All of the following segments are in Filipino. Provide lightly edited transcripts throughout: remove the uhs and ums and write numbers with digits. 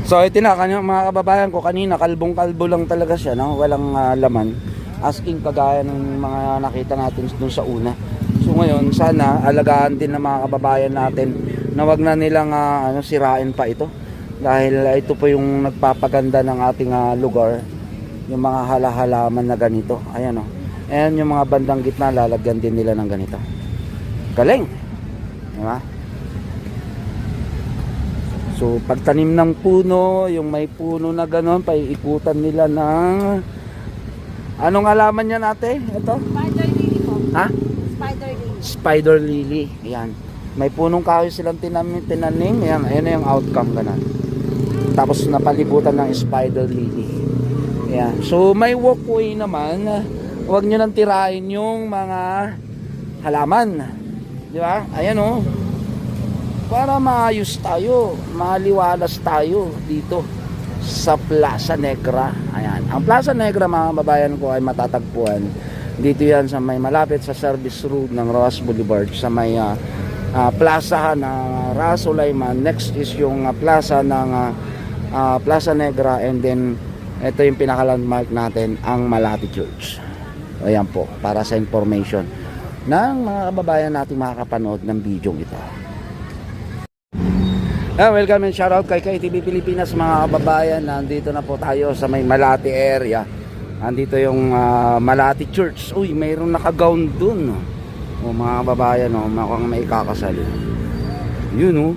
So ito na kanya mga kababayan ko, kanina kalbong-kalbo lang talaga siya, no? Walang laman. As in kagaya ng mga nakita natin dun sa una. So ngayon sana alagaan din ng mga kababayan natin na wag na nilang sirain pa ito. Dahil ito po yung nagpapaganda ng ating lugar, yung mga halaman na ganito. Ayan oh. Ayan yung mga bandang gitna, lalagyan din nila ng ganito. Galing. Diba? So pagtanim ng puno, yung may puno na gano'n, paiikutan nila ng anong halaman yan ate? Ito? Spider lily po. Ha? Spider lily. Spider lily. Ayan. May punong kahoy silang tinanim. Ayan, ayan na yung outcome gano'n. Tapos napalibutan ng spider lily. Ayan. So may walkway naman. Huwag nyo nang tirahin yung mga halaman. Di ba? Ayan o. Para maayos tayo, maliwalas tayo dito sa Plaza Negra. Ayan. Ang Plaza Negra mga kababayan ko ay matatagpuan dito yan sa may malapit sa service road ng Roas Boulevard sa may plaza ng Ras Sulaiman. Next is yung plaza ng Plaza Negra, and then ito yung pinaka-landmark natin, ang Malati Church. Ayan po, para sa information ng mga kababayan natin makakapanood ng video ito. Welcome and shoutout kay KTV Pilipinas mga kababayan. Nandito na po tayo sa may Malati area. Nandito yung Malati Church. Uy, mayroong naka-gown dun. O mga kababayan, mukhang may kakasal. Yun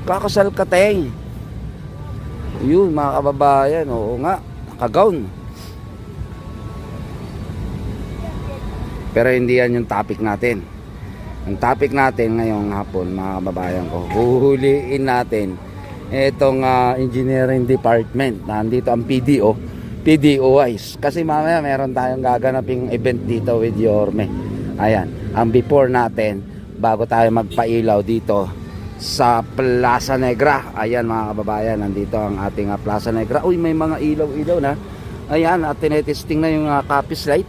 kakasal ka teng. Yun mga kababayan, oo nga, naka-gown. Pero hindi yan yung topic natin. Ang topic natin ngayong hapon mga kababayan ko, huhuliin natin itong engineering department. Nandito ang PDOIs. Kasi mamaya meron tayong gaganaping event dito with Yorme. Ayan, ang before natin bago tayo magpailaw dito sa Plaza Negra. Ayan mga kababayan, nandito ang ating Plaza Negra. Uy, may mga ilaw-ilaw na. Ayan, at tinetesting na yung kapis light.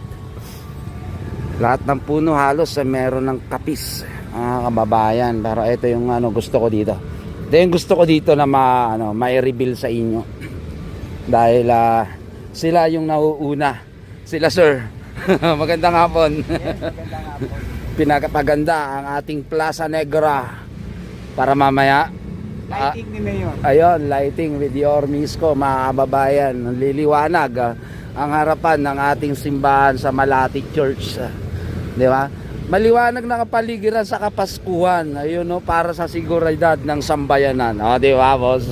Lahat ng puno halos meron ng kapis, kababayan. Pero ito yung gusto ko dito. Ito yung gusto ko dito na ma-reveal sa inyo. Dahil sila yung nauuna. Sila sir. Magandang hapon. Yes, magandang hapon. Pinakapaganda ang ating Plaza Negra. Para mamaya Lighting ni Mayor. ayun, lighting with your misko mga kababayan. Liliwanag ang harapan ng ating simbahan sa Malati Church. Di ba? Maliwanag na kapaligiran sa Kapaskuhan. Ayun para sa seguridad ng sambayanan. Di ba, boss?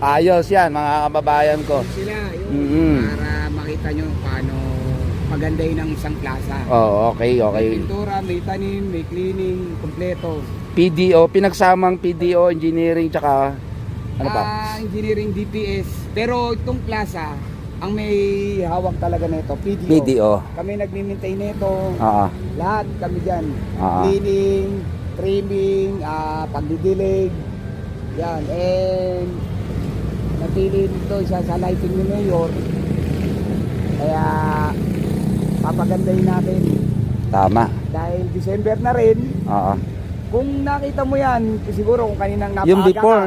Ayos yan mga kababayan ko. Sila yun, para makita nyo paano pagandahin ng isang plaza. Okay. May pintura, may tanim, may cleaning, kompleto. PDO, pinagsamang PDO, engineering, tsaka ano pa? Engineering DPS. Pero itong plaza, ang may hawak talaga nito, PDO. PDO. Kami nagmi-maintain nito. Lahat kami dyan. Cleaning, trimming, pagdidilig. Yan. And napili dito siya sa lighting ni Mayor. Kaya papagandahin natin. Tama. Dahil December na rin. Kung nakita mo yan, siguro kung kaninang napaka Yung before,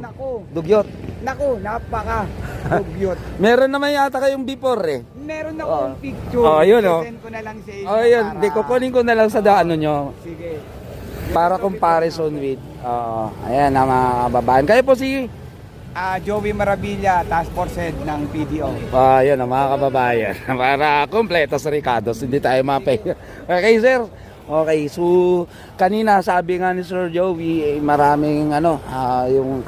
naku, dugyot. napaka dugyot. Meron naman yata kayong before eh. Meron akong picture. Ayun Send ko na lang sa inyo. Ayun, para- di kukunin ko na lang sa daano nyo. Sige. Para comparison with. Ayan mga kababayan. Kayo po si Joey Maravilla, Task Force Head ng PDO. Ayan mga kababayan. Para kompleto sa Ricardo. Hindi tayo mapay. Okay sir. Okay, so kanina sabi nga ni Sir Joey, maraming yung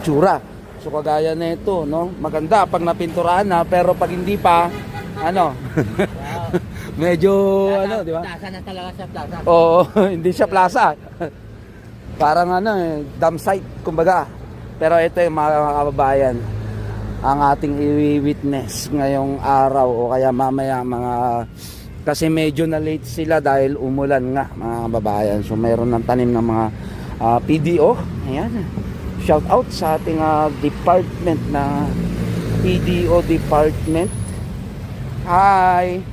tsura. So kagaya nito, maganda pag napinturahan na, pero pag hindi pa, medyo di ba? Plaza na talaga sa plaza. Oo, hindi siya plaza. Parang dump site kumbaga. Pero ito yung mga kababayan, ang ating i-witness ngayong araw o kaya mamaya kasi medyo na late sila dahil umulan nga mga kababayan. So mayroon ng tanim ng mga PDO. Ayan. Shout out sa ating department na PDO department. Hi.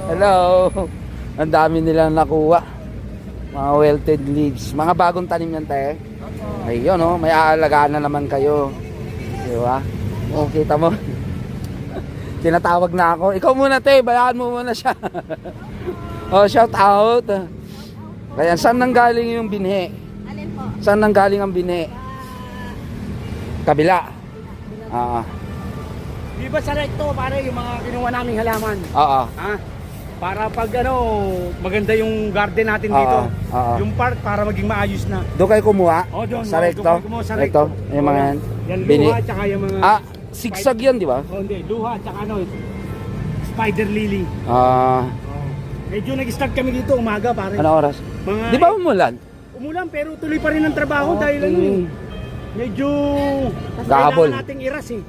Hello. Ang dami nilang nakuha. Mga wilted leaves. Mga bagong tanim yan tayo. Ayun, oh, may aalagaan na naman kayo. Di ba? Oh, kita mo. Tinatawag na ako. Ikaw muna, te. Bayaan mo muna siya. Oh, shout out. Kaya, saan nanggaling yung binhi? Alin po? Saan nanggaling ang binhi? Kabila. Di ba sa recto, pare, yung mga kinuha naming halaman? Oo. Ha? Para pag maganda yung garden natin dito. Oo. Yung park para maging maayos na. Doon kayo kumuha? Oh, doon. Sa recto? Doon kayo kumuha sa Recto? recto. Yung mga yan? Yan, Bini? luha, tsaka yung mga... Sigsag yan, di ba? Oh, hindi. Luha, tsaka spider lily. Medyo nag-start kami dito umaga, pare. Ano oras? Mga, Di ba umulan? Umulan, pero tuloy pa rin ang trabaho dahil medyo... Gahabol. Kailangan nating iras eh.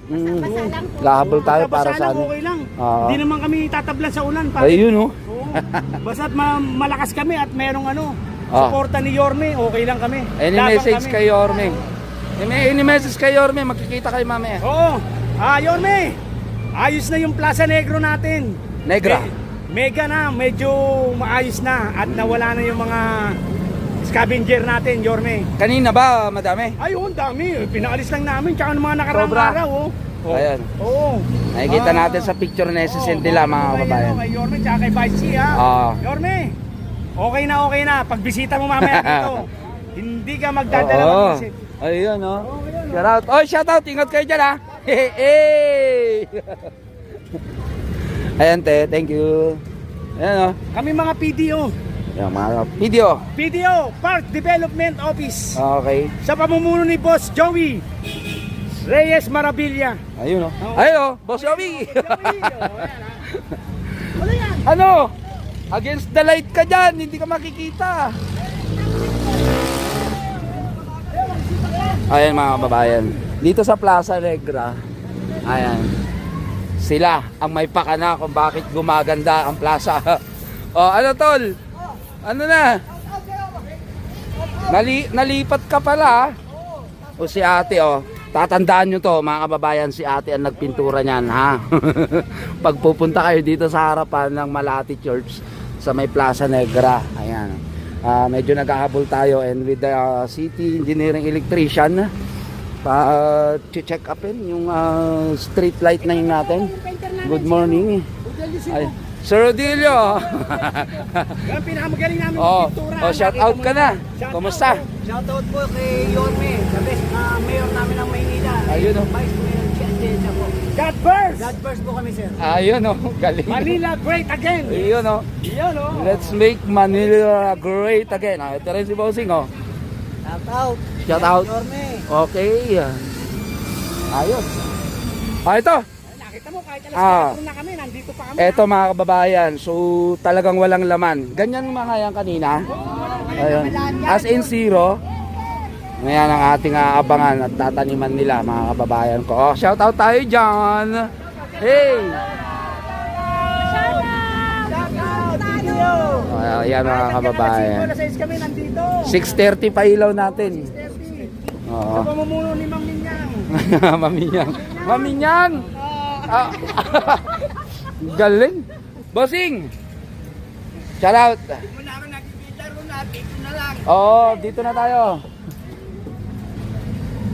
Basa lang po. Gahabol tayo para Basta sa lang, ano. okay lang. Oo. Hindi naman kami tatablan sa ulan, pare. Ayun, oh. Oo. Basta't malakas kami at merong Ah. suporta ni Yorme, okay lang kami. Any Labang message kami. kay Yorme? Any message kay Yorme? Magkikita kayo mamaya. Oo. Yorme, ayos na yung Plaza Negro natin. Negra. Mega na, medyo maayos na at nawala na yung mga scavenger natin, Yorme. Kanina ba, madami? Ayun, dami. Pinaalis lang namin tsaka ng mga nakaraang Sobra. araw. Oh. Ayan. Oo. Nakikita natin sa picture na sisend nila, mga kababayan. Kay Yorme tsaka kay Vice C, ha? Yorme, okay na. Pagbisita mo mamaya dito, hindi ka magdadala mag-isip. Ayun, oh. Shout out. Oh, shout out. Ingat kayo dyan, ha. Hey. Ayan, te. Thank you. Ayan, oh. Kami mga PDO. Ayan, mga video. PDO, Park Development Office. Okay. Sa pamumuno ni Boss Joey Reyes Marabilia. Ayun, oh. Ayun, oh. Boss Yobi. Ano yan? Ano? Against the light ka dyan. Hindi ka makikita. Ayan, mga kababayan. Dito sa Plaza Negra. Ayan. Sila ang may pakana kung bakit gumaganda ang plaza. Oh, ano tol? Ano na? Nalipat ka pala. O si ate, oh. Tatandaan nyo to, mga kababayan, si ate ang nagpintura niyan, ha? Pag pupunta kayo dito sa harapan ng Malati Church sa may Plaza Negra. Ayan. Medyo naghahabol tayo and with the city engineering electrician check upin yung street light na yung natin. Good morning. Ay, Sir Odilio. Yan, pinakamagaling namin Oh, pintura. shout out ka na. Kumusta? Shoutout po kay Yorme, the best mayor namin ng Maynila. Ayun, oh. Vice Mayor Chiatesa po. God first! God first po kami, sir. Ayun, oh, galing. Manila great again! Ayun, oh. Yan, oh. Let's make Manila great again. Ito rin si Bossing, oh. Shoutout! Shout out. Yorme! Okay. Ayos. Ito. Nakita mo, kahit alas 4 na kami, nandito pa kami. Ito, mga kababayan. So, talagang walang laman. Ganyan mga yan kanina. Ayun. As in zero. Ngayon ang ating aabangan at tataniman nila, mga kababayan ko. Oh, shout out tayo dyan. Hey! Ayan, mga kababayan. 6:30 pa ilaw natin. Oo. Sa pamumuno ni Mang Minyang. Maminyang. Maminyang! Galing. Bossing! Shout out. Oo, dito na tayo.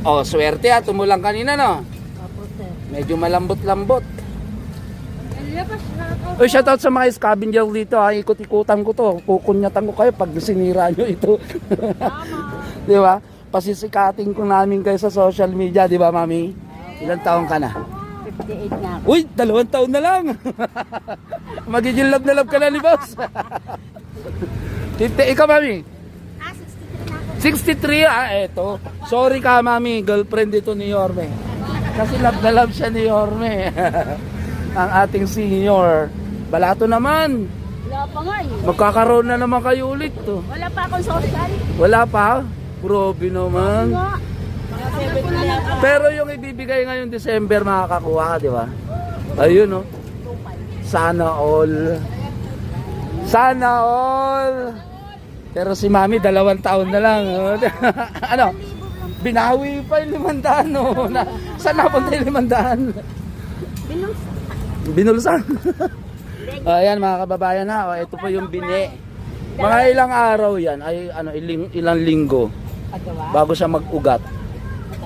Oh, swerte at tumulang kanina, no? Medyo malambot-lambot. Oh, shout out sa mga scavenger dito, ha. Ikot-ikutan ko to. Kukunyatan ko kayo pag sinira nyo ito. Di ba? Pasisikating ko namin kayo sa social media, di ba, mami? Ilang taon ka na? 58 na ako. Uy, 2 taon na lang. Magiging love na love ka na ni boss. Ikaw, mami? 63, eto. Sorry ka, mami. Girlfriend dito ni Yorme. Kasi love na love siya ni Yorme. Ang ating senior. Balato naman. Wala pa nga eh. Magkakaroon na naman kayo ulit to. Wala pa akong social. Wala pa? Grabe naman. Nga. Mga 70 na ako. Pero yung ibibigay ngayong December makakakuha ka, di ba? Ayun, oh. Sana all. Sana all. Pero si mami, 2 taon na lang. Ano? Binawi pa yung 500, no? Saan napunta yung 500? Binulsan. Ayan, mga kababayan, ha. Ito po yung bini. Mga ilang araw yan. Ay, ano, ilang linggo. Pagawa? bago siya mag-ugat.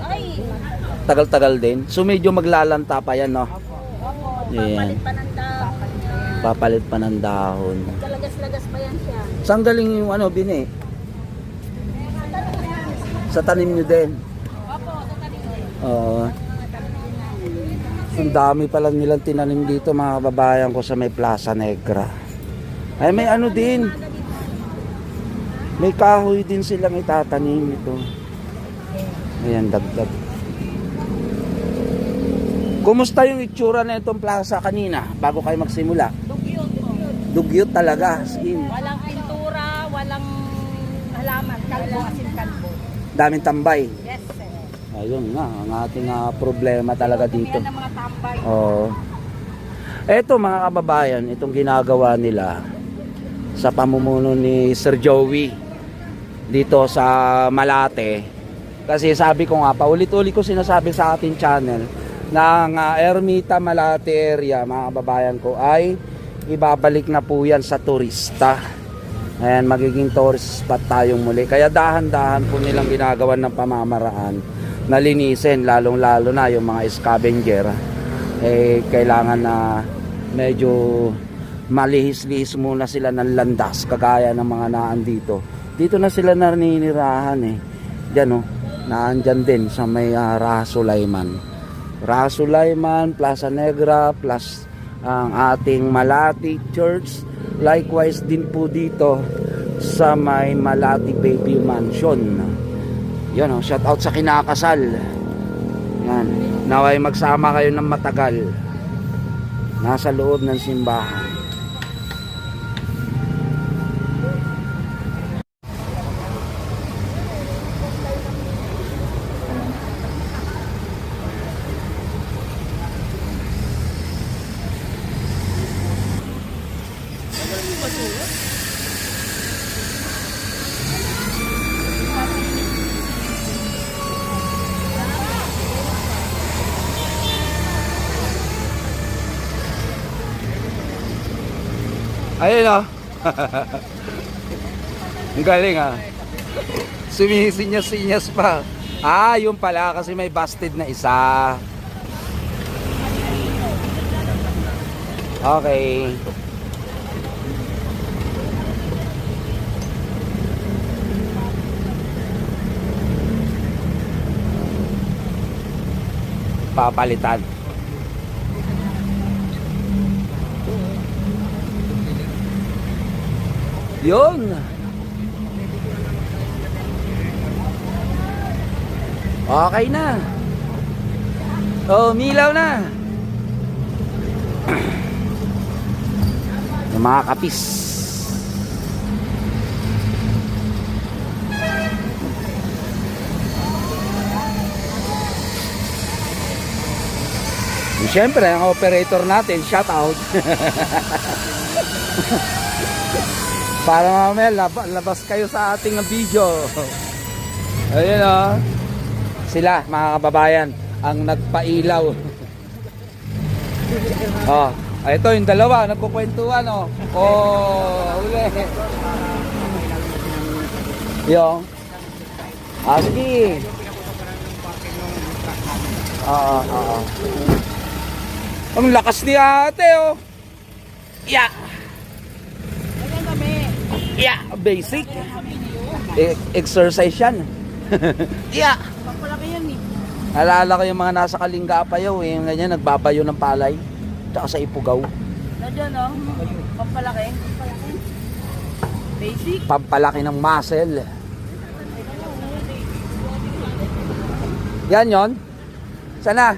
Ay! Tagal-tagal din. So medyo maglalanta pa yan, no? Opo, Ayan. papalit pa ng dahon. Papalit pa ng dahon. Galagas-lagas pa yan siya. Saan galing yung ano, bini? Sa tanim nyo din. Opo, sa talim. Oo. Ang dami pala nilang tinanim dito, mga kababayan ko, sa may Plaza Negra. Ay, may ano din. May kahoy din silang itatanim ito. Ayan, dagdag. Kumusta yung itsura na itong plaza kanina bago kayo magsimula? Dugyot po. Dugyot talaga, as in. Walang pintura, walang halaman. Kalbo, asin kalbo. Daming tambay. Yes, sir. Ayun nga, ang ating problema talaga dito. Yan ang mga tambay. Oo. Eto mga kababayan, itong ginagawa nila sa pamumuno ni Sir Joey dito sa Malate. Kasi sabi ko nga, paulit-ulit ko sinasabi sa ating channel na ang Ermita Malate area, mga kababayan ko, ay ibabalik na po yan sa turista. Ayan, magiging tourist spot tayong muli. Kaya dahan-dahan po nilang ginagawa ng pamamaraan na linisin, lalong-lalo na yung mga scavenger. Kailangan na medyo malihis-lihis muna sila ng landas, kagaya ng mga naandito. Dito na sila naninirahan Diyan naandyan din sa may Rasulaiman. Rasulaiman, Plaza Negra, plus ang ating Malati Church. Likewise din po dito sa may Malati Baby Mansion. Yan shout out sa kinakasal. Yan. Naway magsama kayo ng matagal. Nasa loob ng simbahan. Ayun Ang galing Sumisinyas-sinyas pa. Yun pala kasi may busted na isa. Okay. Papalitan. Yun. Okay na. Milaw na. Yung mga kapis. Siyempre, ang operator natin, shout out. Para mamaya labas kayo sa ating video. Ayun sila mga kababayan ang nagpailaw. Ito yung dalawa nagkukwentuhan uli. Yung sige. Ang lakas ni ate Yeah. Yeah, basic. Exercise yan. Yeah. Pagpalaki yan Alala ko yung mga nasa Kalinga-Apayaw yung ganyan, nagbabayo ng palay. Tsaka sa Ipugaw. Nandiyan pampalaki. Basic. Pampalaki ng muscle. Yan yon. Sana.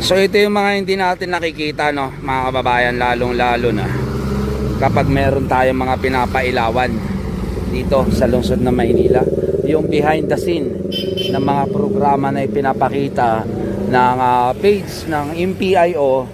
So ito yung mga hindi natin nakikita mga kababayan, lalong-lalo na kapag meron tayong mga pinapailawan dito sa lungsod ng Maynila. Yung behind the scene ng mga programa na ipinapakita ng page ng MPIO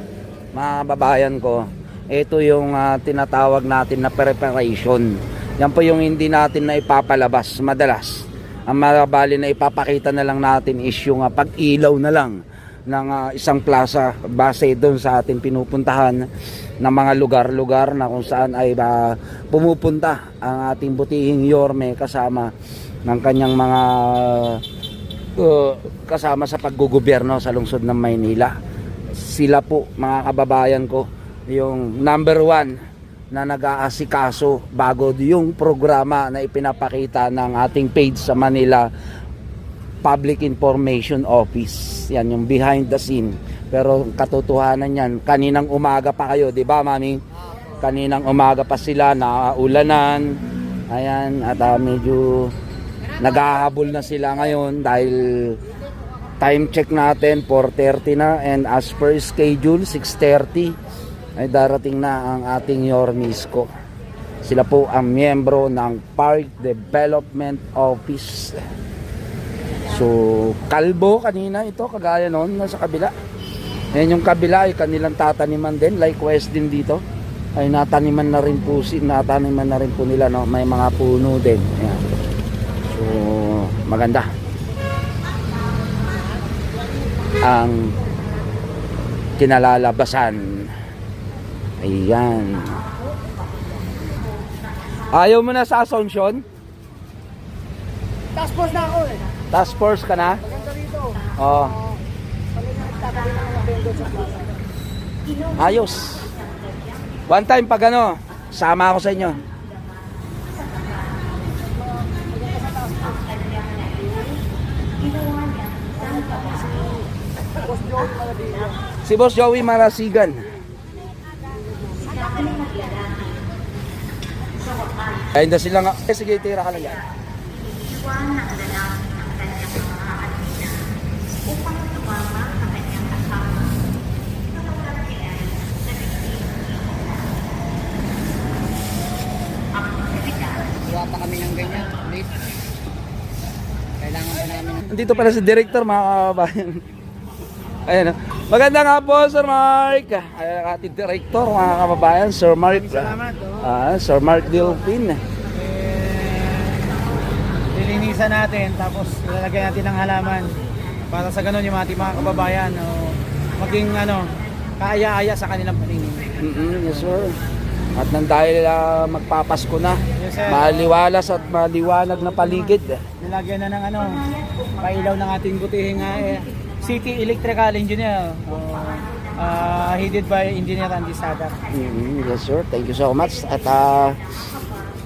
mga kababayan ko, ito yung tinatawag natin na preparation. Yan po yung hindi natin na ipapalabas madalas. Ang mabali na ipapakita na lang natin is yung pag-ilaw na lang ng isang plaza base doon sa ating pinupuntahan ng mga lugar-lugar na kung saan ay pumupunta ang ating butihing Yorme kasama ng kanyang mga kasama sa paggugobyerno sa lungsod ng Maynila. Sila po mga kababayan ko yung number 1 na nag-aasikaso bago yung programa na ipinapakita ng ating page sa Manila Public Information Office. Yan yung behind the scene. Pero katotohanan yan, kaninang umaga pa kayo, di ba mami? Kaninang umaga pa sila, naulanan. Ayan, at medyo naghahabol na sila ngayon dahil time check natin 4:30 na, and as per schedule 6:30 ay darating na ang ating Yormisco. Sila po ang miyembro ng Park Development Office. So kalbo kanina ito, kagaya noon nasa kabila. Ayan yung kabila ay kanilang tataniman din, likewise din dito ay nataniman na rin po nila, no? May mga puno din. Ayan. So maganda ang kinalalabasan. Ayan. Ayaw mo na sa Asuncion? Task force na ako eh. Task force ka na? Maganda rito. Oh. Ayos. One time pag ano, sama ako sa inyo. Si Boss Joey Marasigan. Ay, hindi sila nga. Sige, tira ka lang yan. Gawa pa kami ng ganyan. Late. Kailangan pa namin. Nandito pala si Director, mga kababayan. Ayan. Maganda nga po, Sir Mark. Ayan ang ating Director, mga kababayan, Sir Mark. Salamat. Sir Mark Delpin. Lilinisan natin, tapos ilalagay natin ng halaman para sa ganun yung ating mga kababayan maging kaaya-aya sa kanilang paningin. Yes, sir. At nang dahil magpapasko na, Yes, sir. maliwalas at maliwanag na paligid. Nilagyan na ng pailaw ng ating butihing City Electrical Engineer, headed by Engineer Andy Sadar. Yes, sir. Thank you so much. At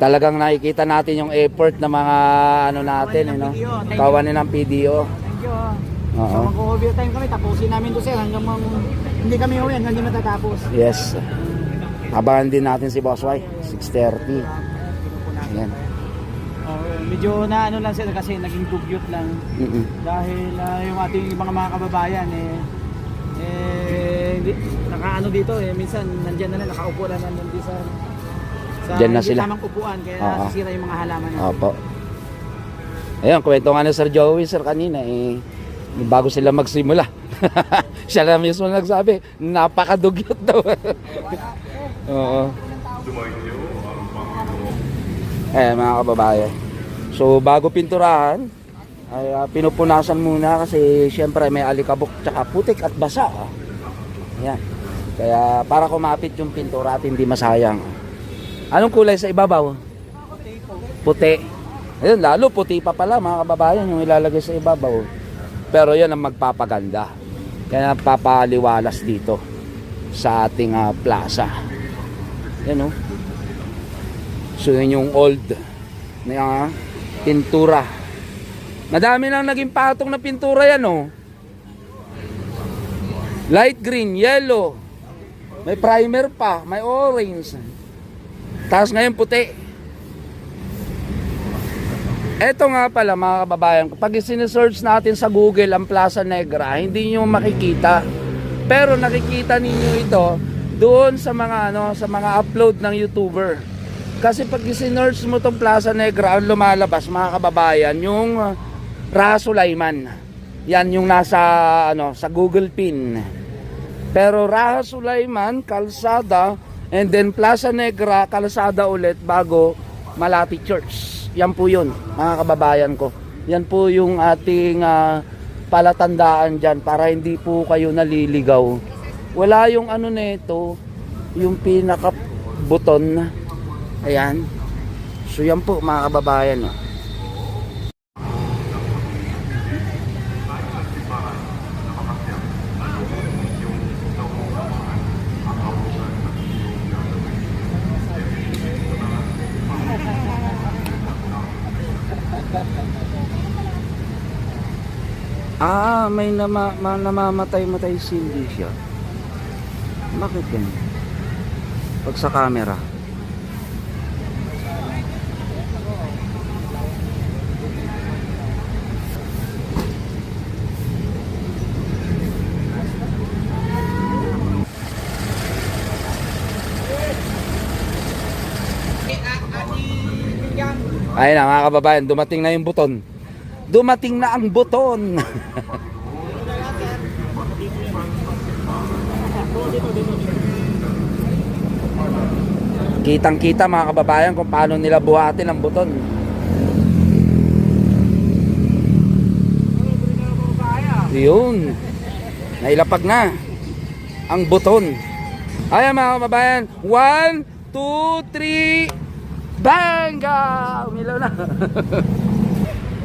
talagang nakikita natin yung effort ng mga natin, kawanin ng PDO. Thank you. Oo. So mag-overtime kami, tapusin namin to sir hanggang hindi kami uwi, hanggang hindi matatapos. Yes. Abangan din natin si Boss Y, 6:30. Ayan. Medyo na lang sir kasi naging dugyot lang. Dahil yung ating mga kababayan hindi dito minsan nandiyan na nakaupo na nandito sa Diyan na sila. Tamang upuan kaya nasisira yung mga halaman natin. Opo. Ayun, kwento nga ni Sir Joey, sir, kanina bago sila magsimula. Siya na mismo nagsabi, napakadugyot daw. Oo. Mga kababayan. So bago pinturahan ay pinupunasan muna kasi syempre may alikabok tsaka putik at basa. Ayan. Kaya para kumapit yung pintura at hindi masayang. Anong kulay sa ibabaw? Puti. Ayun, lalo puti pa pala mga kababayan yung ilalagay sa ibabaw. Pero yan ang magpapaganda. Kaya papaliwalas dito sa ating plaza. Yan So yun yung old na pintura. Madami nang naging patong na pintura yan Light green, yellow. May primer pa, may orange. Tapos ngayon puti. Eto nga pala mga kababayan, pag isinesearch natin sa Google ang Plaza Negra, hindi nyo makikita. Pero nakikita ninyo ito doon sa mga sa mga upload ng YouTuber. Kasi pag isinearch mo tong Plaza Negra, ang lumalabas mga kababayan, yung Rasulaiman. Yan yung nasa sa Google pin. Pero Raha Sulaiman, kalsada, and then Plaza Negra, kalsada ulit bago Malati Church. Yan po yun, mga kababayan ko. Yan po yung ating palatandaan dyan para hindi po kayo naliligaw. Wala yung ano nito, yung pinaka buton. Ayan. So yan po mga kababayan. May namamatay-matay hindi siya. Bakit ganyan? Pag sa camera. Ayun na mga kababayan, dumating na yung buton. Dumating na ang buton. Kitang-kita mga kababayan kung paano nila buhatin ang buton. Yun. Nailapag na ang buton. Ayan mga kababayan. 1, 2, 3. Banga! Umilaw na.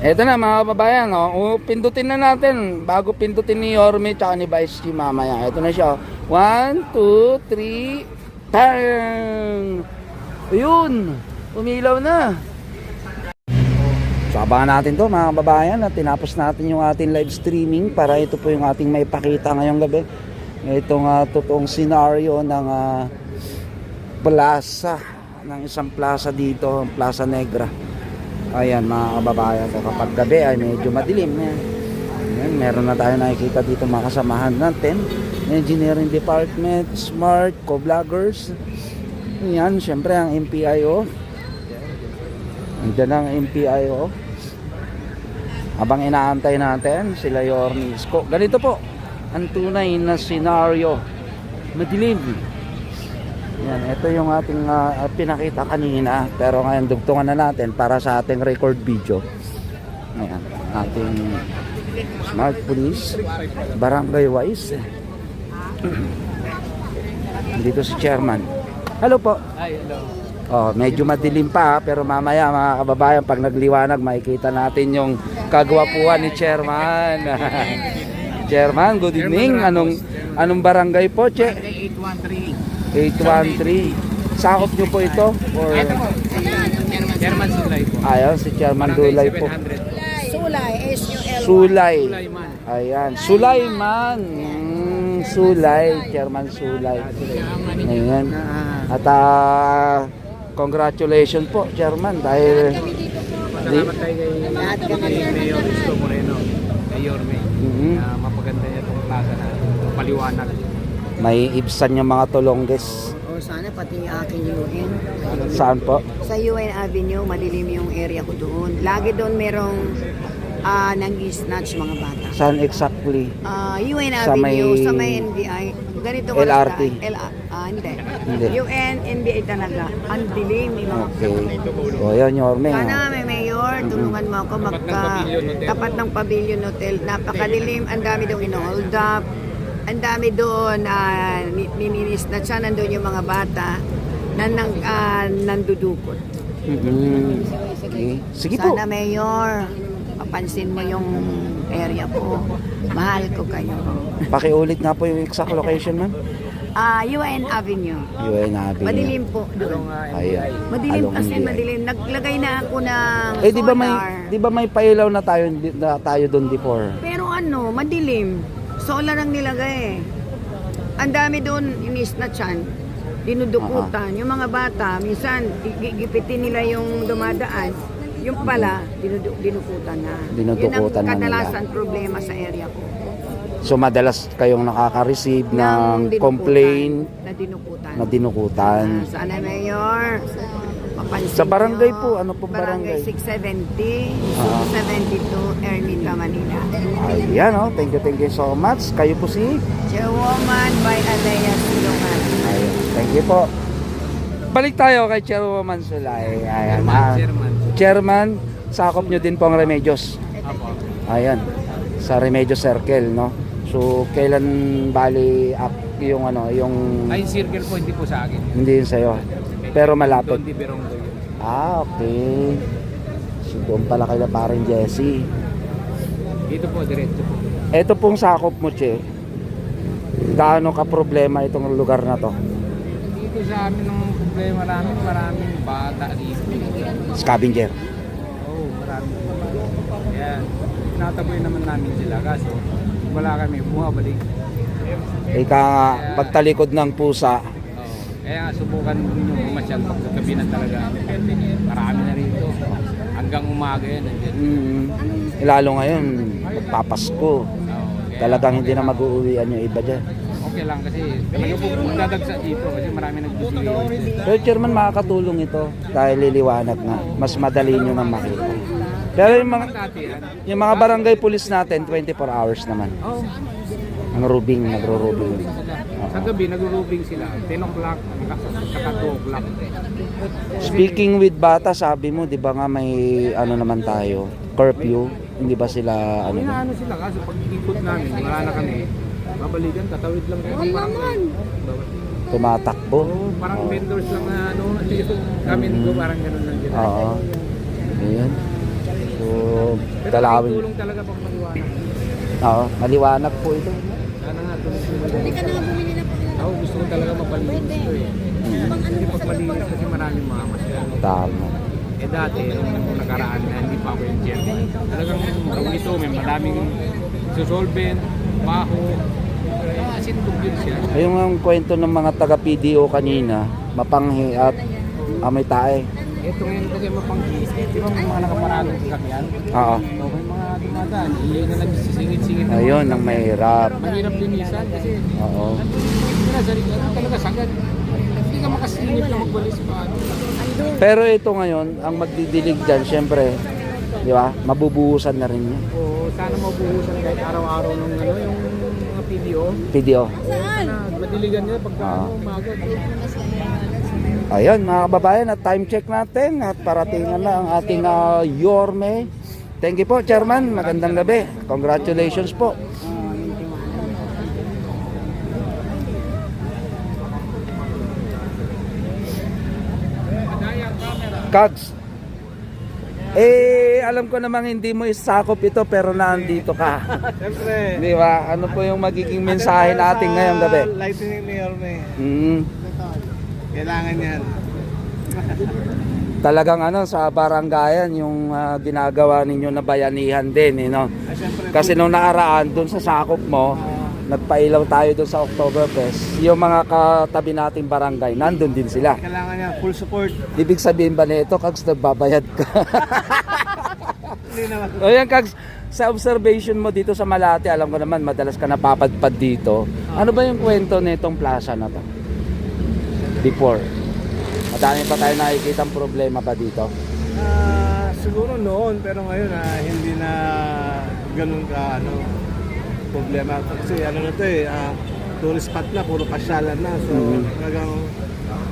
Eto na mga kababayan, pindutin na natin bago pindutin ni Yorme tsaka ni Vice G mamaya. Eto na siya. 1, 2, 3. Bang! Ayun, umilaw na. So abangan natin to mga kababayan at tinapos natin yung ating live streaming para ito po yung ating may pakita ngayong gabi. Itong totoong senaryo ng plaza, ng isang plaza dito, Plaza Negra. Ayan mga kababayan, so kapag gabi ay medyo madilim. Ayan, meron na tayo nakikita dito mga kasamahan natin. Engineering Department, Smart, Co-Vloggers. Ayan, syempre ang MPIO. Andiyan ang MPIO. Habang inaantay natin sila Yorme Isko. Ganito po ang tunay na senaryo. Madilim. Yan, ito yung ating pinakita kanina, pero ngayon dugtungan na natin para sa ating record video. Ayan, ating Smart Police, Barangay Wise. Dito si Chairman. Hello po. Hi, hello. Medyo madilim pa pero mamaya mga kababayan pag nagliwanag makikita natin yung kagwapuan ni Chairman. Chairman, good evening. Anong barangay po, Che? 813. Sakop nyo po ito? Or... Chairman Sulay po. Ayun, si Chairman Dulay po. Sulay, S-U-L-Y. Sulay. Sulaiman. Ayan, Sulaiman. Sulay, Chairman Sulay. Ayan. At congratulations po, Chairman, dahil Salamat tayo kay Mayor Isko Moreno, kay Yorme. Mapaganda niya itong plaza na paliwanag. may ibsan yung mga tulongges. O sana pati yung aking UN. Saan po? Sa UN Avenue, madilim yung area ko doon. Lagi doon merong nang-snatch mga bata. Saan exactly? UN Sa Avenue, may- sa may NBI. Ganito LRT? Hindi. Hindi. UN, NBI talaga. Ang dilim yung mga Okay. O yun, Yorme. Sana may mayor, tulungan mo ako tapat ng Pavilion Hotel. Napakadilim, ang dami doon ino-hold up. Ang dami doon, nininis na siya, nandun yung mga bata na nandudukot. Okay. Sige po. Sana mayor, papansin mo yung area ko. Mahal ko kayo. Pakiulit nga po yung exact location, ma'am. UN Avenue. UN Avenue. Madilim po doon. Ayan. Madilim Along kasi the- madilim. Naglagay na ako ng Di ba may pailaw na tayo doon before? Pero ano, madilim. Solar ang nilagay. Ang dami doon, inis na tiyan. Dinudukutan. Yung mga bata, minsan, gigipitin nila yung dumadaan. Yung pala, dinudukutan na. Dinudukutan Yun na ang nila. kadalasan problema sa area ko. So madalas kayong nakaka-receive ng dinukutan, complaint na dinukutan. na dinukutan. Sana mayor, mapansin Sa barangay nyo. po, ano pong barangay? 670, Ah. 72, Ermita, Manila. Ayan, oh. Thank you so much. Kayo po si? Chairwoman by Alea Silongan. Ayun. Thank you po. Balik tayo kay Chairwoman Sulay. Ayan. Chairman, sakop nyo din po ang Remedios. Ayan. Sa Remedios Circle, no? So, kailan bali yung ano, yung... Ay, circle po, hindi po sa akin. Hindi yun sa'yo. Pero malapit. Don Di Beronggo yun. Okay. So, doon pala kay paring Jesse. Dito po, diretso po. Ito pong sakop mo, Che. Gaano ka problema itong lugar na to? Dito sa amin ang problema namin, maraming bata dito. Scavenger. Oo, maraming. Kaya, tinataboy naman namin sila kasi wala kami, bumabalik. Ika nga, pagtalikod ng pusa. Oo. Kaya subukan nyo pumasyal pagkagabi na talaga. Marami na rito. Hanggang umaga yan. Nandiyan. Lalo ngayon, magpapasko. Oo, kaya Talagang hindi na mag-uuwian yung iba dyan. okay lang kasi talaga po magdadagsa dito kasi marami nagbibigay. Pero Chairman, makakatulong ito dahil liliwanag na. Mas madali nyo na makita. Pero yung mga barangay police natin, 24 hours naman. Oo. Ang rubing, nagro-rubing. Sa gabi, nag-rubing sila. 10 o'clock, saka 2 o'clock. Speaking with bata, sabi mo, di ba nga may ano naman tayo, curfew, hindi ba sila ano ba? Ano sila kasi pag ikot namin, wala na kami. Babalikan, tatawid lang kami. Parang Tumatakbo? parang vendors lang na ano, dito kami ko parang ganun lang din. Oo. Ayan. So, Pero dalawin. tulong talaga pag maliwanag. Oo, maliwanag po ito. Sana nga tulong. Hindi ka na bumili na po. Oo, gusto ko talaga mapalinis ito eh. Hindi pag malinis kasi maraming mga masyal. Tama. Eh dati, nung nakaraan na hindi pa ako yung chairman. Talagang ito, may madaming susolvent, baho. Sintog din siya. Ayun ang kwento ng mga taga-PDO kanina, mapanghi at amoy tae. Ito ngayon kasi mapangkis. Di ba may mga nakaparadong sasakyan? Oo. So, may mga dumadaan. Hindi na nagsisingit-singit. Ayun ang mahirap. Mahirap linisan kasi Oo. talaga sagad. Hindi ka makasingit na magwalis pa. Pero ito ngayon, ang magdidilig dyan, syempre, di ba, mabubuhusan na rin yun. Oo, sana mabuhusan kahit araw-araw nung ano, yung mga PDO. PDO. Sana madiligan nila pagka umaga. Ayun mga kababayan, at time check natin at paratingan na ang ating Yorme. Thank you po, Chairman. Magandang gabi. Congratulations po. Kags, alam ko namang hindi mo isakop ito pero nandito ka. Siyempre. Di ba? Ano po yung magiging mensahe natin ngayong gabi? Lightning ni Yorme. Kailangan yan. Talagang ano sa barangayan yung ginagawa ninyo na bayanihan din, no? Kasi nung nakaraan doon sa sakop mo, nagpailaw tayo doon sa Oktoberfest. Yung mga katabi nating barangay, nandun din sila. Kailangan yan. Full support. Ibig sabihin ba nito, Kags, nagbabayad ka? Hindi naman. O yan, Kags, sa observation mo dito sa Malate, alam ko naman madalas ka napapadpad dito. Ano ba yung kwento nitong plaza na to? Before. Madami pa tayo nakikitang problema pa dito. Siguro noon, pero ngayon hindi na ganun ka problema. Kasi na to tourist spot na, puro pasyalan na. So talagang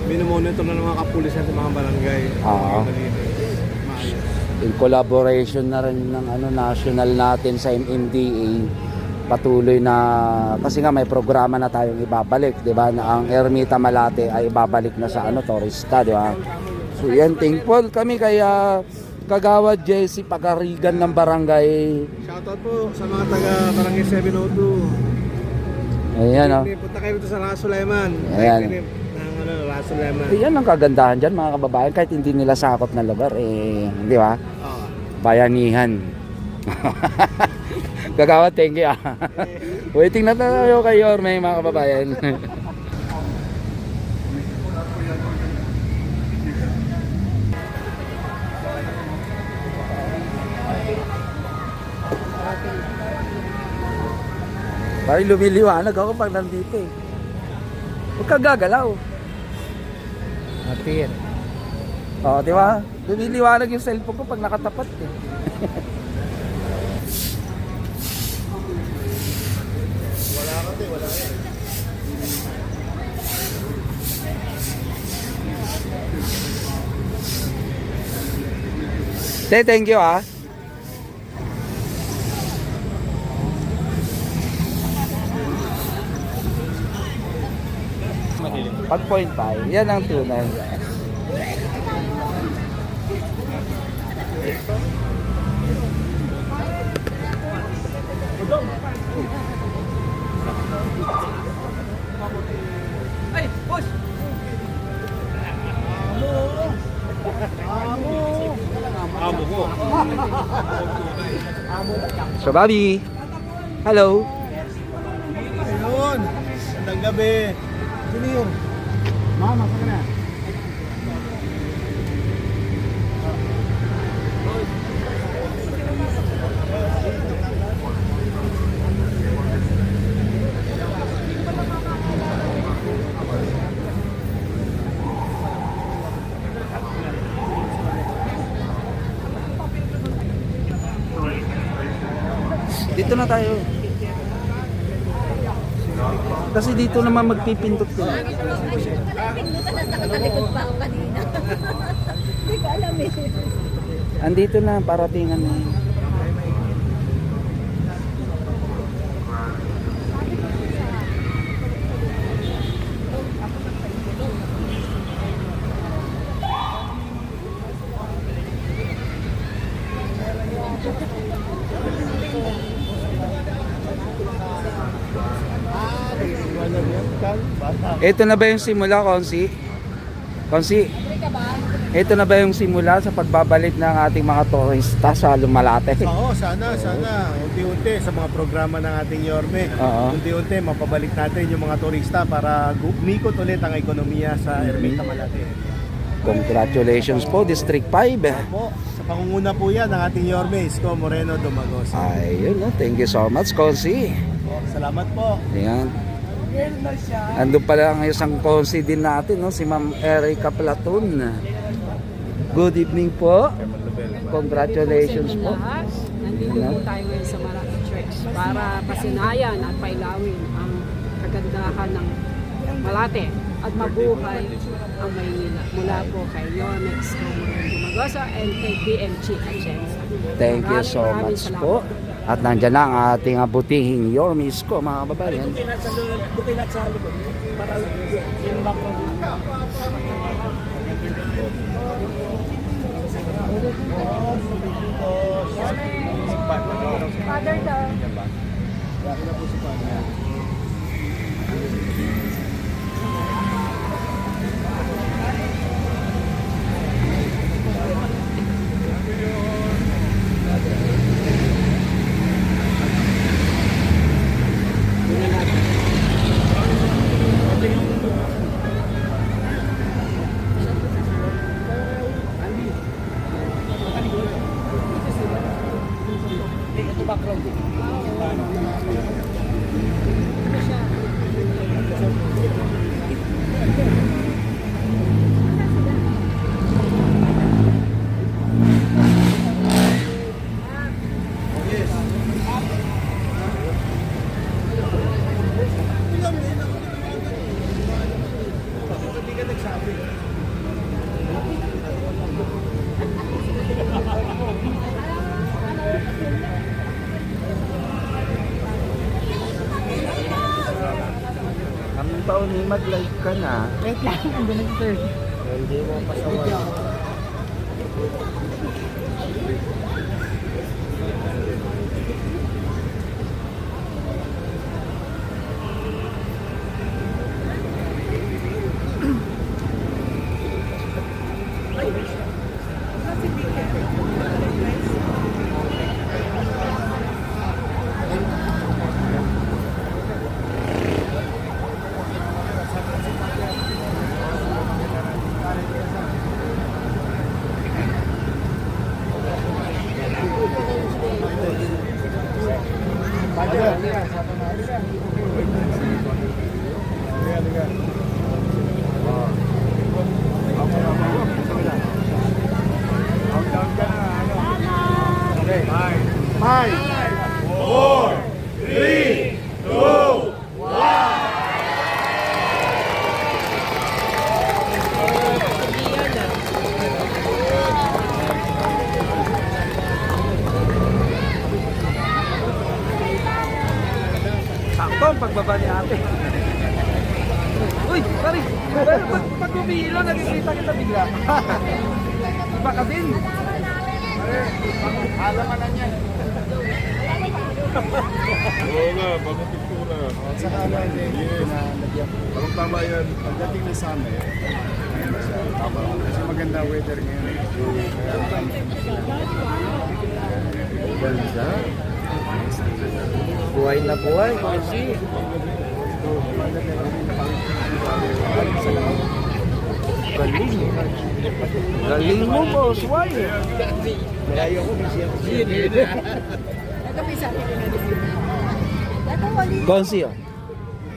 minumonitor na ng mga kapulisan sa mga barangay. Oo. Maayos. In collaboration na rin ng national natin sa MMDA, patuloy na kasi nga may programa na tayong ibabalik, 'di ba? Na ang Ermita Malate ay ibabalik na sa turista, 'di ba? So yan, thankful kami kaya Kagawad Jesse Pagarigan ng barangay. Shoutout po sa mga taga Barangay 702. Ayan, Punta kayo dito sa Rasulaiman. Ayan. Ng Rasulaiman. Yan ang kagandahan dyan mga kababayan, kahit hindi nila sakop na lugar, di ba? Oo. Bayanihan. Kagawad, thank you. Waiting na tayo kay Yorme mga kababayan. Parang lumiliwanag ako pag nandito eh. Huwag kang gagalaw. Matir. Oh, di ba? Lumiliwanag yung cellphone ko pag nakatapat eh. Thank you ah. Pag 0.5, yan ang tunay. Amo ko. So Bobby, hello. Ayun, magandang gabi. Sino yun? Mama, saan ka na? Dito na tayo. Kasi dito naman magpipindot ko. Pindutan na sa katalikod pa ako kanina. Hindi ko alam eh. Andito na, paratingan na. Ito na ba yung simula, Konsi? Konsi, ito na ba yung simula sa pagbabalik ng ating mga turista sa Lumalate? Oo, sana. Unti-unti sa mga programa ng ating Yorme. Oo. Unti-unti mapabalik natin yung mga turista para umikot ulit ang ekonomiya sa Ermita Malate. Congratulations po, District 5. Po, sa pangunguna po yan ng ating Yorme, Isko Moreno Domagos. Ayun, no? Thank you so much, Konsi. Salamat po. Ayan. Andun pala ang isang Konsi din natin, no? Si Ma'am Erica Platon. Good evening po. Congratulations po. Lahat, nandito po tayo ngayon sa Malate Church para pasinayan at pailawin ang kagandahan ng Malate at mabuhay ang Maynila mula po kay Yonex Dumagosa and kay BMG Atienza. Thank you so much po. At nandyan na ang ating abutihing Yormis ko, mga kababayan. Father daw. Ang taon ni mag-live ka na. Wait lang, ando na sir. Hindi mo pasawan. pagbaba ni ate. Uy, sorry. Pero pag umihilo, nakikita kita bigla. Iba ka din. Alamanan yan. Oo nga, bagong pintura. Sa kanan din, pinalagyan ko. Parang tama yan. Pagdating na summer, ayun na siya. Tama. Kasi maganda weather ngayon. Ganda. Buhay na buhay. Kasi. Galing. Galing mo, boss. Why? Malayo ko, busy ako. Gonsi, oh.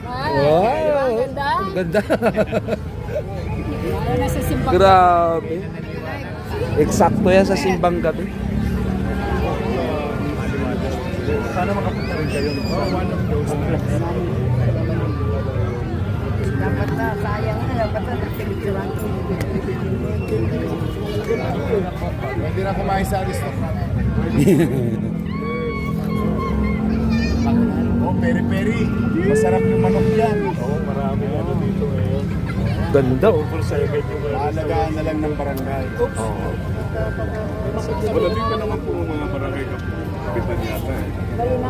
Wow. Ganda. Nasa simbang Grabe. Eksakto yan sa simbang gabi. Sana makapunta rin kayo. One of those Dapat na, sayang na, dapat na nagpipicturan ko. Hindi na kumain sa aristocrat. Oh, peri-peri. Masarap yung manok yan. Oo, marami na dito ngayon. Ganda. Maalagaan na lang ng barangay. Wala din ka naman po mga barangay kapitan yata eh. Yung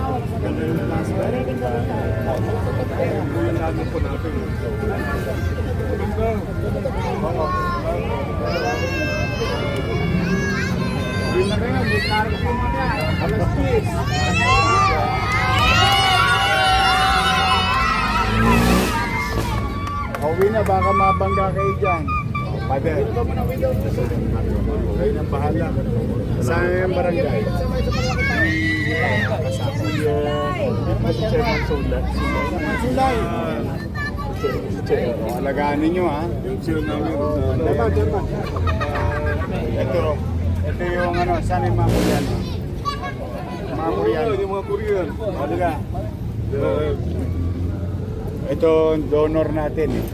lalo po natin. Maganda. Yun na kayo, may kargo po mga. Alas 10. Uwi na, baka mabangga kayo dyan. Pader. Kayo nang bahala. Saan yung barangay? Sulay. Alagaan ninyo ha. Yung chill namin. Diba. Ito yung ano, saan yung mga Korean? Mga Korean. Yung mga Korean. Halika. Ito donor natin eh.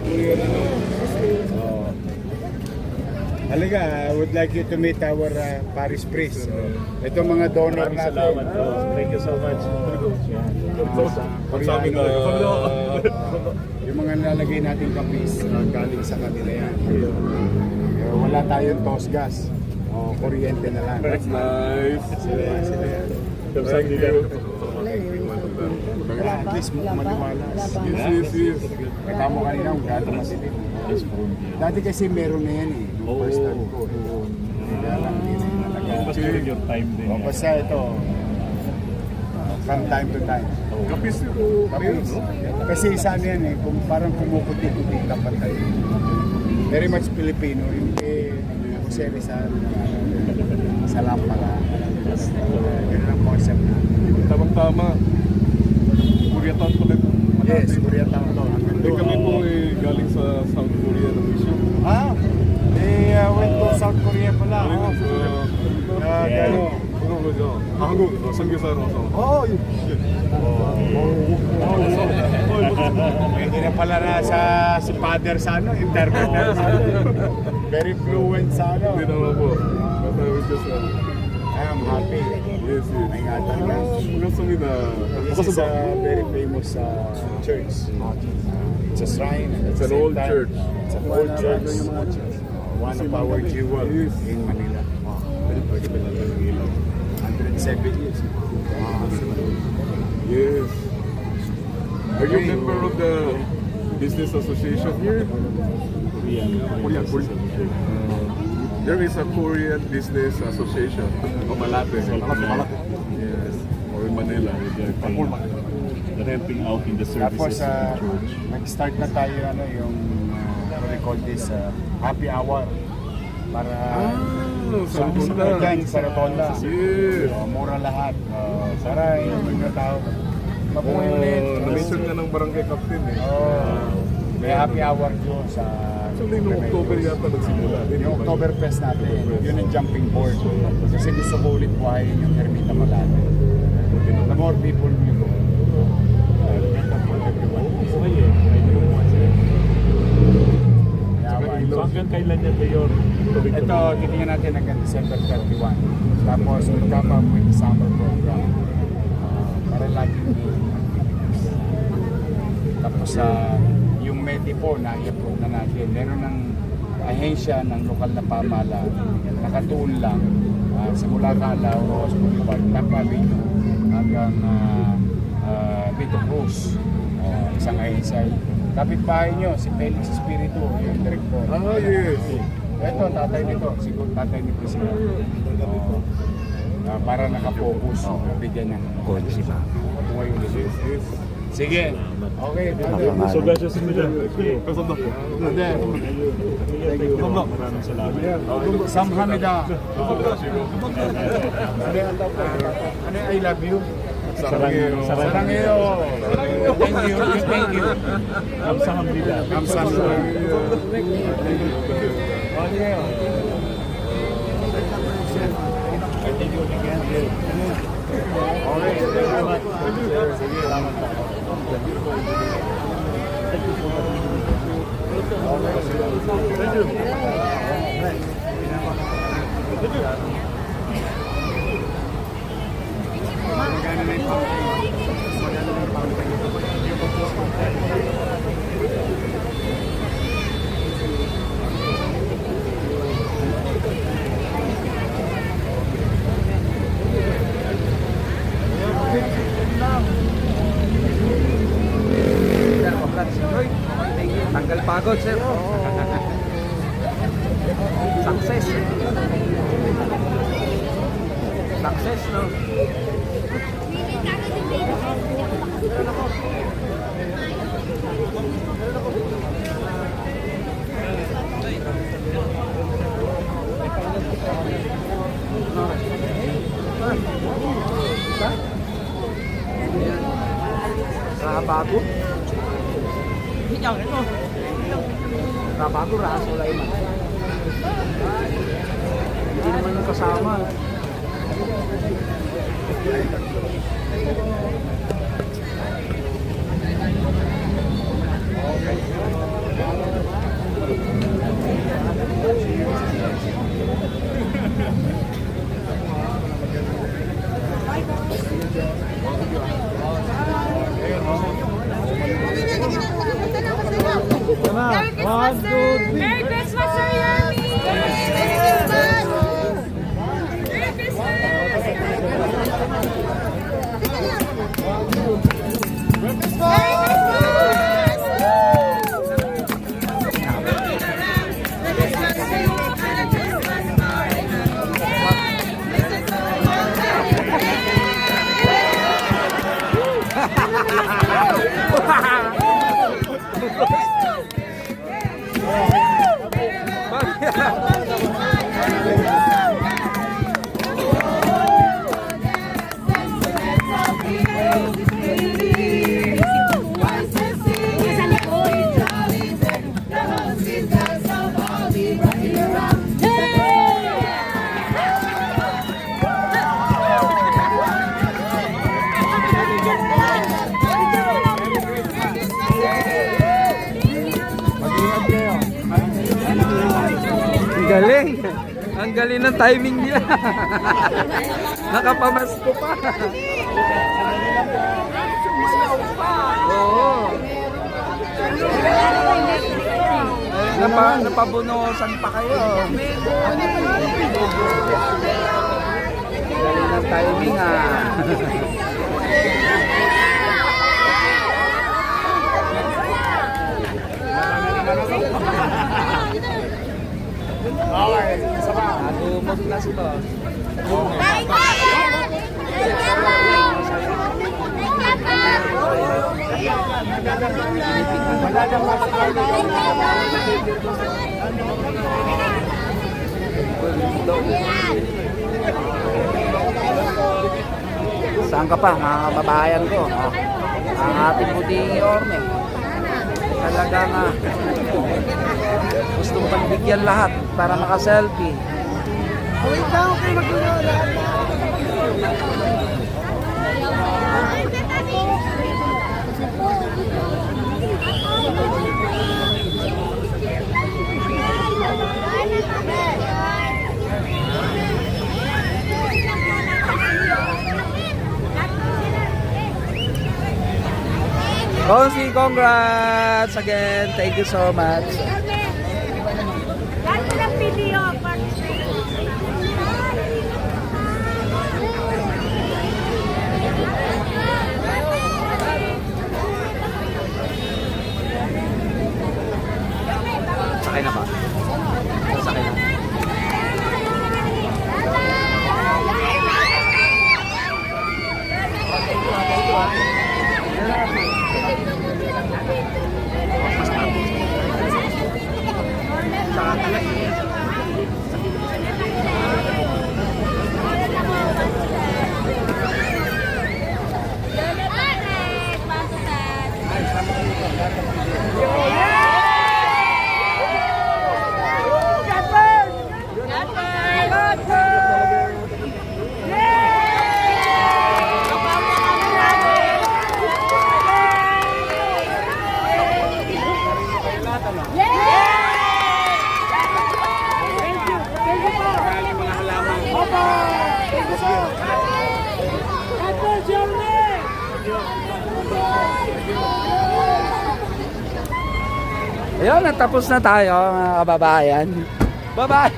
Halika, I would like you to meet our Paris priest. Ito mga donor natin. Thank you so much. Korean. Yung mga nilalagay natin kapis, galing sa kanila yan. Wala tayong tosgas. Kuryente na lang. That's nice. Sila yan. Thank you. Kaya at least maliwalas. Yes. Kita mo kanina kung gato masilip. Dati kasi meron na yan eh. Nung first time ko. Kaya lang hindi na yung nalaga. Your time din. Basta ito, from time to time. Kapis ito. Kapis. Kasi isa ano yan eh, kung parang kumukuti-kuti ka patay. Very much Filipino. Yung kay Jose Rizal, sa Lampala. Ganun ang concept na. Tamang-tama. Koreatown po din. Yes, Koreatown to. Hindi kami po galing sa South Korea ng mission. Ah, they went to South Korea pala. Gano'n. 한국 선교사로 와서. Oh, Pwede na pala na si Father sa ano, interpreter. Very fluent sa ano. Hindi naman po. But I was just, I'm happy. yes. Ingatan ka. 반갑습니다. This is a very famous church. It's a shrine. It's an old church. It's an old church. One of our jewel in Manila. 107 years. Yes. Are you a member of the business association here? Korean. There is a Korean business association. O Malate. Yes. Or in Manila. They're helping out in the Tapos, services of the church. nag-start na tayo ano, yung what we call this happy hour. Para sa Rotonda. Dyan, sa Rotonda. Yes. Mura lahat. Para yung mga tao. Mabuhay ulit. Na-mention nga ng barangay captain eh. May happy hour doon sa... Actually, noong October yata nagsimula. Yung Oktoberfest natin, yun ang jumping board. Kasi gusto ko ulit buhayin yung Ermita Malate. The more people will go. So hanggang kailan yan, Mayor? Ito, titingnan natin hanggang December 31. Tapos, we'll come up with the summer program. Para laging Tapos yung Medi po na i-approve na natin. Meron ng ahensya ng lokal na pamahalaan, nakatuon lang simula Calao, Ross Boulevard, Tapalino hanggang Vito Cruz. Isang ahensya. Kapitbahay nyo, si Felix Espiritu, yung director. Ah, yes. Ito, tatay nito, siguro tatay ni Presidente. Para nakafocus, bigyan ng Kotse ba? buhay ulit. Sige. Okay. So guys, just a minute. Maraming salamat. Samhamida. Ano I love you? Sarangeo. Thank you. Thank you. Kamsahamnida. Kamsahamnida. Tanggal pagod, sir. Success. Success, no? Rabago. Rabago, raso lang yun. Hindi naman yung kasama. Merry Christmas, Sir Yermi! Merry Galing! Ang galing ng timing nila. Nakapamasko pa. Oo. Napabunosan pa kayo. Galing ng timing Nagumog na si boss. Saan ka pa, mga kababayan ko? Ang ating puting orme. Talagang gustong pagbigyan lahat para maka-selfie. Consi, congrats again. Thank you so much. Lahat mo ng video. Sakay na ba? Sakay na. Ayun, natapos na tayo mga kababayan. Bye-bye!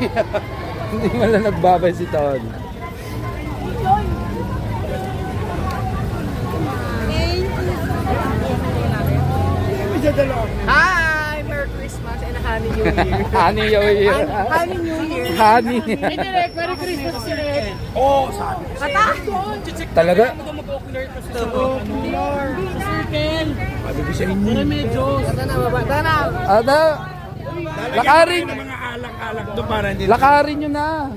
Hindi mo lang nagbabay si Ton. Hi! Merry Christmas and Happy New Year. Honey, New Year. Happy New Year. Honey. Merry Christmas, Direk. Talaga? Ada. Lakarin. Lakarin nyo na.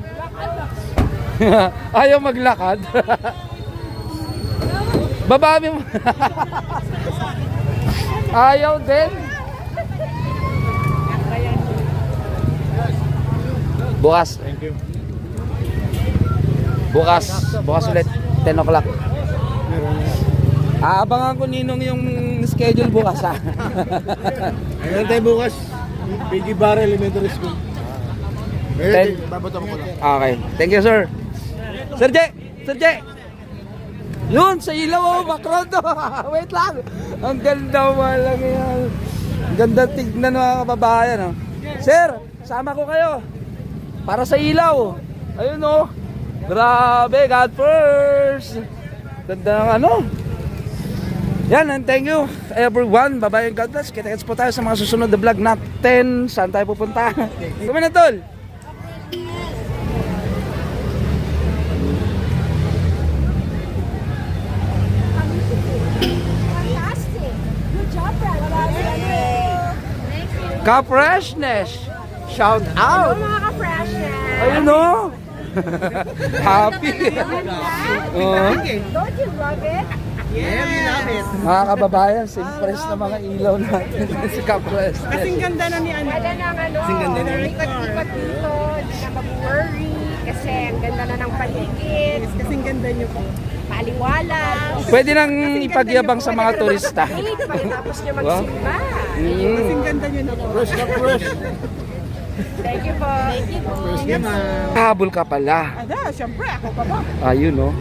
Ayaw maglakad. Bababi mo. Ayaw din. Bukas. Bukas ulit 10 o'clock. Aabangan ko Ninong yung schedule bukas ha. Ayun tayo bukas. PG Bar Elementary School. Ten. Babato ko lang. Okay. Thank you, sir. Sir J! Sir J! Yun, sa ilaw, background to. Wait lang. Ang ganda walang yan. Ang ganda tignan mga kababayan. Oh. Sir, sama ko kayo. Para sa ilaw. Ayun oh. Grabe, God first. Ganda ng ano. Yan, and thank you everyone. Bye-bye and God bless. Kita-kits po tayo sa mga susunod na vlog natin. Saan tayo pupunta? Come na, tol. Fantastic. Good job, Brad. Ka-freshness. Shout out. Mga ka-freshness. Ayun o. Happy. Don't you love it? Mga kababayan, simpress na mga ilaw natin sa ka-freshness. Kasing ganda na ni ano. Wala nang ano. Lipat-lipat dito. Hindi na mag-worry. Kasi ang ganda na ng paligid. Kasing ganda niyo po. Paliwala. Pwede nang ipagyabang sa mga turista. Pagkatapos niya magsimba. Kasing ganda niyo na po. Fresh na fresh. Thank you po. Thank you po. Habol ka pala. Ada, syempre ako pa ba? Ayun o.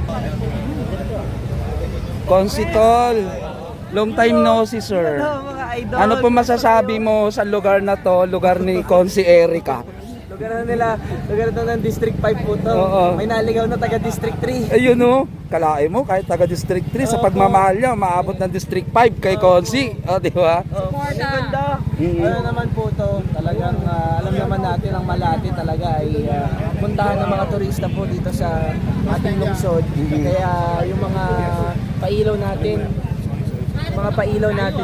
Consitol. Long time no see, sir. Mga idol. Ano po masasabi mo sa lugar na to, lugar ni Consi Erica? Lugar na nila, lugar na ng District 5 po to. Oo. May naligaw na taga District 3. Ayun o, kalae mo kahit taga District 3 sa pagmamahal niya, maabot ng District 5 kay Consi. O, di ba? Ang ganda. Ano naman po to, talagang alam naman natin ang Malate talaga ay puntahan ng mga turista po dito sa ating lungsod. Kaya yung mga pailaw natin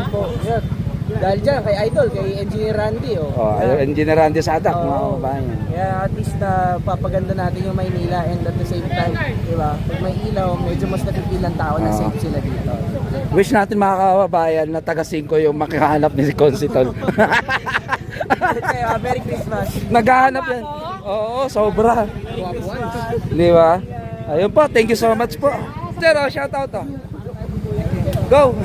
po. Yan. Dahil dyan, kay Idol, kay Engineer Randy. Oh, Engineer Randy Sadak, mga kababayan. Kaya at least papaganda natin yung Maynila and at the same time, di ba? Pag may ilaw, medyo mas napipilang tao na safe sila dito. Wish natin mga kababayan na taga 5 yung makahanap ni Consitol. Kaya Merry Christmas. Naghahanap yan. Oo, sobra. Di ba? Ayun po, thank you so much po. Sir, shout out to. Go!